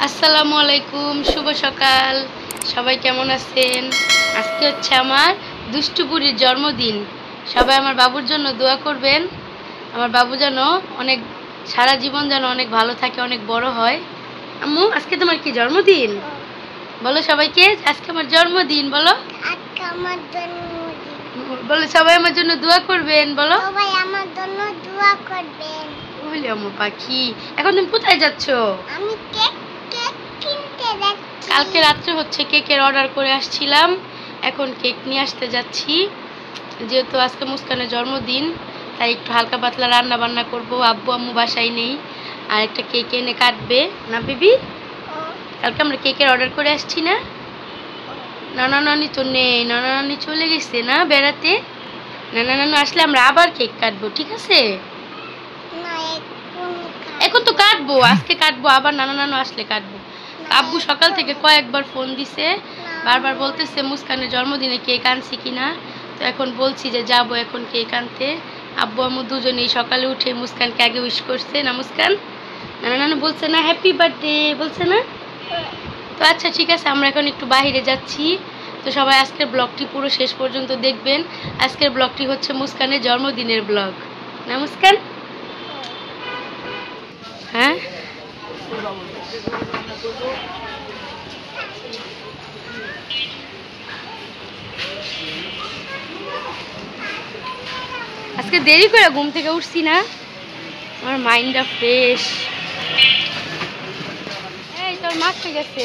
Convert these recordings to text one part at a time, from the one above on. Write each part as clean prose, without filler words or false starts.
আসসালামু আলাইকুম, শুভ সকাল। সবাই কেমন আছেন? আজকে হচ্ছে আমার দুষ্টু বুড়ির জন্মদিন। সবাই আমার বাবুর জন্য দোয়া করবেন। আমার বাবু যেন অনেক সারা জীবন যেন অনেক ভালো থাকে, অনেক বড় হয়। আম্মু, আজকে তোমার কি জন্মদিন? বলো সবাইকে আজকে আমার জন্মদিন। বলো আজকে আমার জন্মদিন। বলো সবাই আমার জন্য দোয়া করবেন। বলো সবাই আমার জন্য দোয়া করবেন। বলি আমার পাখি, এখন তুমি কোথায় যাচ্ছ? আমি কেক কেক কিনতে যাচ্ছি। কালকে রাত্রে হচ্ছে কেকের অর্ডার করে আসছিলাম, এখন কেক নিয়ে আসতে যাচ্ছি। যেহেতু আজকে মুস্কানের জন্মদিন, তাই একটু হালকা পাতলা রান্না বান্না করবো। আব্বু আম্মু বাসায় নেই, আর একটা কেক এনে কাটবে না বেবি? কালকে আমরা কেকের অর্ডার করে আসছি না? নানা নানি তো নেই, নানা নানি চলে গেছে না বেড়াতে। নানা নানু আসলে আমরা আবার কেক কাটবো, ঠিক আছে? না, এখন তো কাটবো, আজকে কাটবো, আবার নানা নানু আসলে কাটবো। আব্বু সকাল থেকে কয়েকবার ফোন দিছে, বারবার বলতেছে মুস্কানের জন্মদিনে কেক আনছি কিনা। তো এখন বলছি যে যাবো এখন কেক আনতে। আব্বু আম্মু দুজনেই সকালে উঠে মুস্কানকে আগে উইশ করছে না মুস্কান? নানা নানু বলছে না হ্যাপি বার্থডে, বলছে না? তো আচ্ছা ঠিক আছে, আমরা এখন একটু বাইরে যাচ্ছি। তো সবাই আজকের ব্লগটি পুরো শেষ পর্যন্ত দেখবেন। আজকের ব্লগটি হচ্ছে মুস্কানের জন্মদিনের ব্লগ, না মুস্কান? হ্যাঁ, আজকে দেরি করে ঘুম থেকে উঠছি না, আমার মাইন্ডটা ফ্রেশ। এই তোর মাছ গেছে।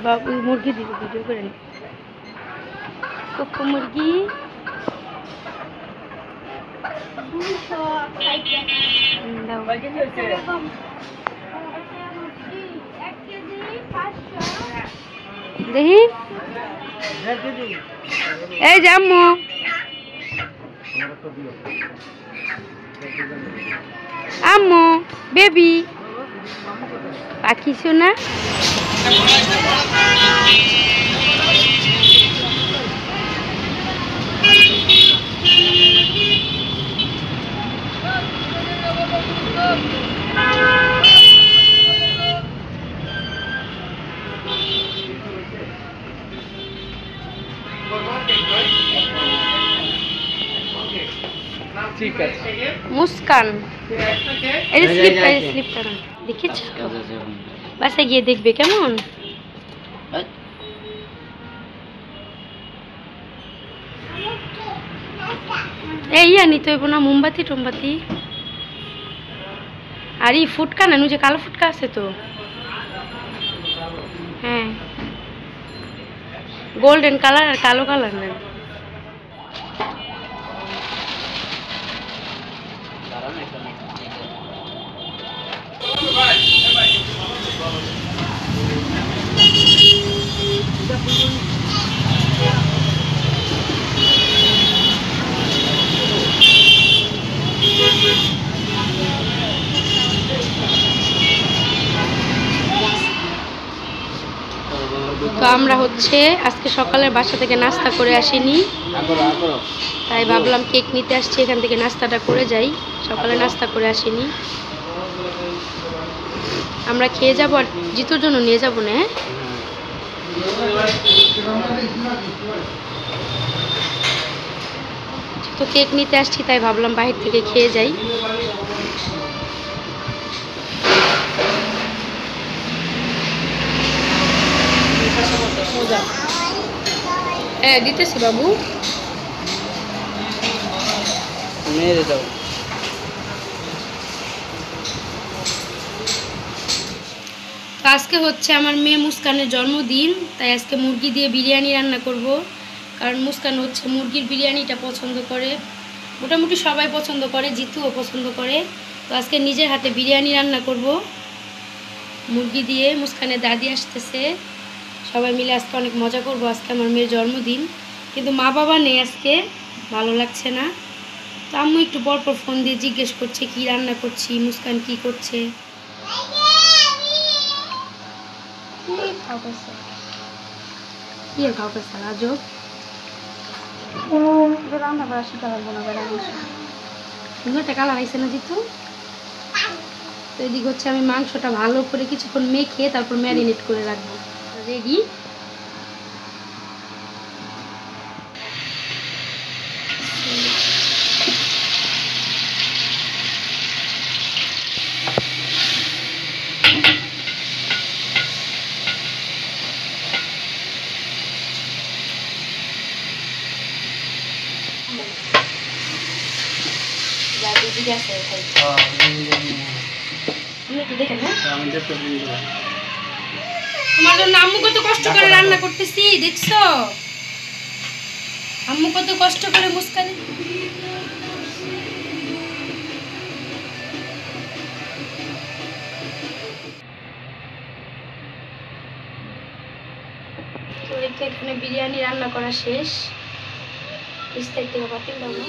বাবু মুরগি দিবে, ভিডিও করে নি। কোকো মুরগি দেখি। এই যে আম্মু, আম্মু বেবি পাখি শোনা। ঠিক আছে মুস্কান এই স্লিপটা না দেখেছ? বাসায় গিয়ে দেখবে কেমন। এই নিতে হইব না মোমবাতি টোমবাতি। আর এই ফুটকা না, যে কালো ফুটকা আছে তো, হ্যাঁ গোল্ডেন কালার আর কালো কালার নেন। তো আমরা হচ্ছে আজকে সকালে বাসা থেকে নাস্তা করে আসিনি, তাই ভাবলাম কেক নিতে আসছি, এখান থেকে নাস্তাটা করে যাই। সকালে নাস্তা করে আসিনি, আমরা খেয়ে যাবো আর জিতুর জন্য নিয়ে যাবো না। তো কেক নিতে আসছি, তাই ভাবলাম বাহির থেকে খেয়ে যাই। হ্যাঁ দিতেছি বাবু। আজকে হচ্ছে আমার মেয়ে মুস্কানের জন্মদিন, তাই আজকে মুরগি দিয়ে বিরিয়ানি রান্না করব। কারণ মুস্কান হচ্ছে মুরগির বিরিয়ানিটা পছন্দ করে, মোটামুটি সবাই পছন্দ করে, জিতুও পছন্দ করে। তো আজকে নিজের হাতে বিরিয়ানি রান্না করব মুরগি দিয়ে। মুস্কানের দাদি আসতেছে, সবাই মিলে আজকে অনেক মজা করব। আজকে আমার মেয়ের জন্মদিন, কিন্তু মা বাবা নেই আজকে, ভালো লাগছে না। তো আম্মু একটু পরপর ফোন দিয়ে জিজ্ঞেস করছে কি রান্না করছি, মুস্কান কি করছে। কি খাওয়া রাজব রান্না করা শিখা লাগবো না বেড়া। সুন্দর একটা কালার আইছে না জিতু? তো এদিকে হচ্ছে আমি মাংসটা ভালো করে কিছুক্ষণ মেখে তারপর ম্যারিনেট করে রাখবো। রেডি। তোমার জন্য আম্মু কত কষ্ট করে রান্না করতেছি, দেখছো আম্মু কত কষ্ট করে মুস্কানি। তো এখানে বিরিয়ানি রান্না করা শেষ। বিস্তারিত বাতিল দাও না।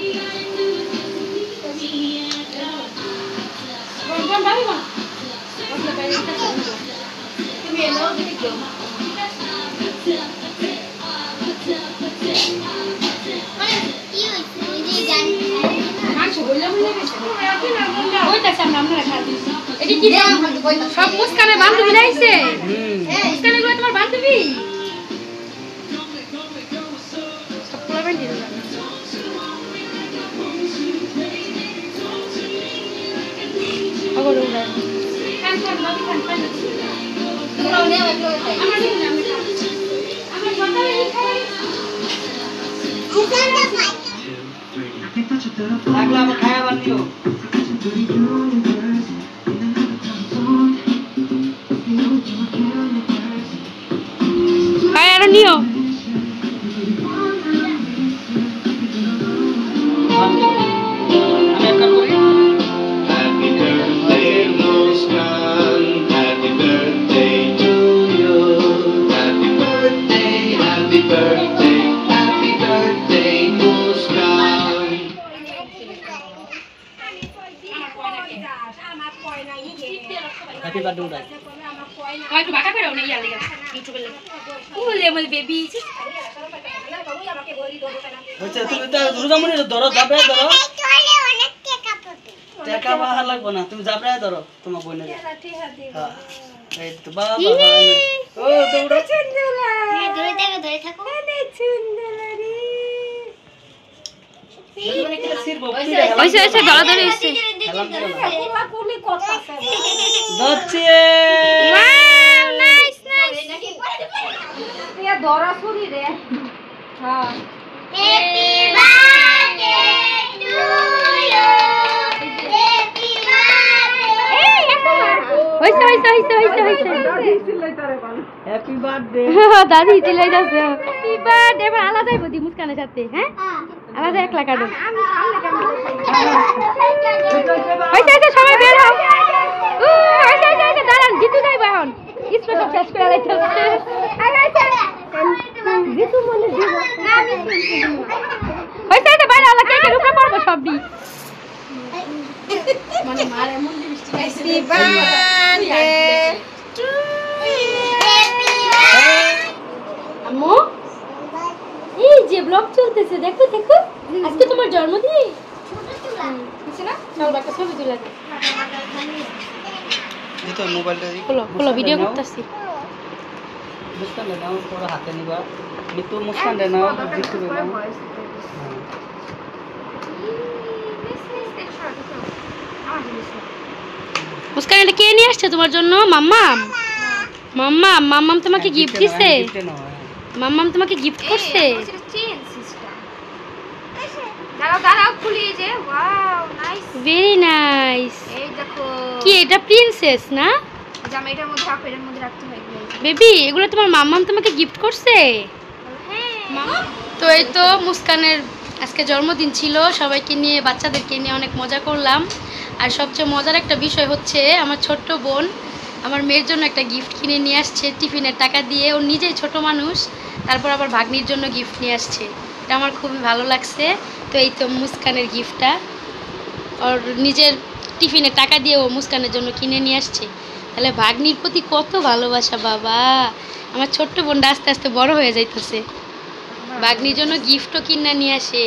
সব মুস্কানের বান্ধবী লাইছে। মুস্কানের গুলো তোমার বান্ধবী সব পোলাবেন দিল না। আবার ওরা খান খান বাবি খান খান তোমরাও নেও একটু খাই আমরা নিই না আমরা সকালে খাই লাগলা আবার খায়া আবার দিও খাই আর নিও হ্যাপি বার্থডে উড়াই আমার একটু বাঁকা করে না ইয়া লাগে ইউটিউবে লাগে ওলে আমার বেবি হচ্ছে তুমি তো রুজামুনি ধরো জাবড়ায় ধরো অনেক টাকা পাবে। টাকা বাহা লাগবে না তুমি জাবড়ায় ধরো তোমার বোনের হ্যাঁ এই তো বাবা ও তো উড়ো ধরে থাকো। ওইসে ওইসে দলাদলি হইছে দচ্ছে ওয়াও নাইস নাইস ইয়া ধরা ছুরি রে। হ্যাঁ happy birthday to you happy birthday এই একটা হইছে হইছে হইছে হইছে হইছে হ্যাপি বার্থডে দাদি চিল্লাই যাচ্ছে হ্যাপি বার্থডে এবার আলাদা যাইবো দি মুস্কানের সাথে হ্যাঁ আলাদা একলা কাটো হইছে হইছে সবাই বের হও হইছে হইছে হইছে দাঁড়ান জিতু যাইবো এখন স্পেশাল শেষ করে লাইতেছে জিতু মনে দিব হইছে হইছে বাইরে আলা কেকের উপরে পড়বো সবই মানে মার এমন মিষ্টি খাইছে happy birthday to you happy birthday আম্মু এই যে ব্লগ চলতেছে দেখো দেখো আজকে তোমার জন্মদিন কিছু না চল একটা ছবি তুলে দে এই তো মোবাইলটা খোলো ভিডিও করতেছি মুস্কান নাও পুরো হাতে নিবা মিতু মুস্কান নাও জিতু নাও মুস্কান এটা কে নিয়ে আসছে তোমার জন্য মাম্মাম মাম্মাম মাম্মাম তোমাকে গিফট দিছে মাম্মাম তোমাকে গিফট করছে দাঁড়াও খুলি যে ওয়াও নাইস ভেরি নাইস এই দেখো কি এটা প্রিন্সেস না জামাইটার মধ্যে আপেলের মধ্যে রাখতে হয় বেবি এগুলো তোমার মাম্মাম তোমাকে গিফট করছে হ্যাঁ তো এই তো মুস্কানের আজকে জন্মদিন ছিল সবাইকে নিয়ে বাচ্চাদেরকে নিয়ে অনেক মজা করলাম আর সবচেয়ে মজার একটা বিষয় হচ্ছে আমার ছোট্ট বোন আমার মেয়ের জন্য একটা গিফট কিনে নিয়ে আসছে টিফিনের টাকা দিয়ে ও নিজেই ছোট মানুষ তারপর আবার ভাগ্নির জন্য গিফট নিয়ে আসছে এটা আমার খুবই ভালো লাগছে তো এই তো মুস্কানের গিফটটা ওর নিজের টিফিনের টাকা দিয়ে ও মুস্কানের জন্য কিনে নিয়ে আসছে তাহলে ভাগ্নির প্রতি কত ভালোবাসা বাবা আমার ছোট্ট বোনটা আস্তে আস্তে বড় হয়ে যাইতেছে ভাগ্নির জন্য গিফটও কিনে নিয়ে আসে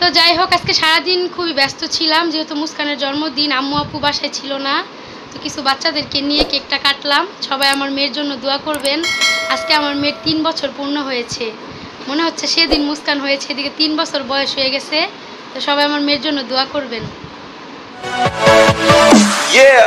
তো যাই হোক, আজকে সারাদিন খুবই ব্যস্ত ছিলাম, যেহেতু মুস্কানের জন্মদিন, আম্মু আপু বাসায় ছিল না। তো কিছু বাচ্চাদেরকে নিয়ে কেকটা কাটলাম। সবাই আমার মেয়ের জন্য দোয়া করবেন। আজকে আমার মেয়ের 3 বছর পূর্ণ হয়েছে। মনে হচ্ছে সেদিন মুস্কান হয়েছে, এদিকে 3 বছর বয়স হয়ে গেছে। তো সবাই আমার মেয়ের জন্য দোয়া করবেন। Yeah.